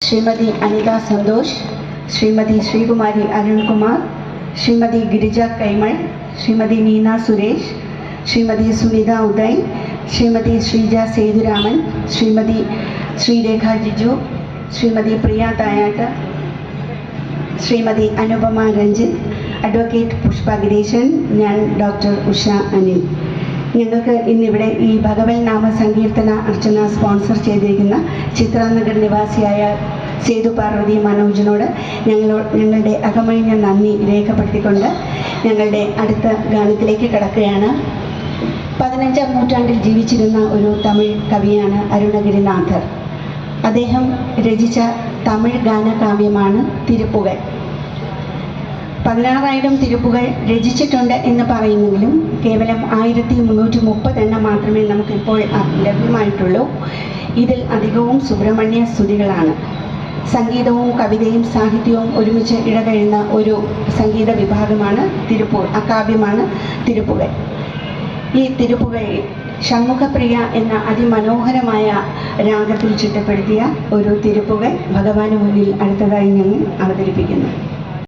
ശ്രീമതി അനിത സന്തോഷ്, ശ്രീമതി ശ്രീകുമാരി അരുൺകുമാർ, ശ്രീമതി ഗിരിജ കൈമൾ, ശ്രീമതി നീന സുരേഷ്, ശ്രീമതി സുനിത ഉദയ്, ശ്രീമതി ശ്രീജ സേതുരാമൻ, ശ്രീമതി ശ്രീരേഖ ജിജു, ശ്രീമതി പ്രിയ Thayat, Shrimati Anupama Ranjith, advocate Pushpa Gireesan, ഞാൻ doctor Usha Anil. ഞങ്ങൾക്ക് ഇന്നിവിടെ ഈ ഭഗവത് നാമ സങ്കീർത്തന അർച്ചന സ്പോൺസർ ചെയ്തിരിക്കുന്ന ചിത്രനഗർ നിവാസിയായ സേതു പാർവതി മനോജിനോട് ഞങ്ങളുടെ അകമഴിഞ്ഞ നന്ദി രേഖപ്പെടുത്തിക്കൊണ്ട് ഞങ്ങളുടെ അടുത്ത ഗാനത്തിലേക്ക് കടക്കുകയാണ്. 15ാം നൂറ്റാണ്ടിൽ ജീവിച്ചിരുന്ന ഒരു തമിഴ് കവിയാണ് അരുണഗിരിനാഥർ. അദ്ദേഹം രചിച്ച തമിഴ് ഗാനകാവ്യമാണ് തിരുപ്പുകൾ. 16,000 തിരുപ്പുകൾ രചിച്ചിട്ടുണ്ട് എന്ന് പറയുന്നെങ്കിലും കേവലം 1330 എണ്ണം മാത്രമേ നമുക്കിപ്പോൾ ലഭ്യമായിട്ടുള്ളൂ. ഇതിൽ അധികവും സുബ്രഹ്മണ്യ സ്തുതികളാണ്. സംഗീതവും കവിതയും സാഹിത്യവും ഒരുമിച്ച് ഇടകഴുന്ന ഒരു സംഗീത വിഭാഗമാണ് കാവ്യമാണ് തിരുപ്പുകൾ. ഈ തിരുപ്പുകയിൽ ഷൺമുഖപ്രിയ എന്ന അതിമനോഹരമായ രാഗത്തിൽ ചിട്ടപ്പെടുത്തിയ ഒരു തിരുപ്പുകൾ ഭഗവാന് മുന്നിൽ അടുത്തതായി ഞങ്ങൾ അവതരിപ്പിക്കുന്നു.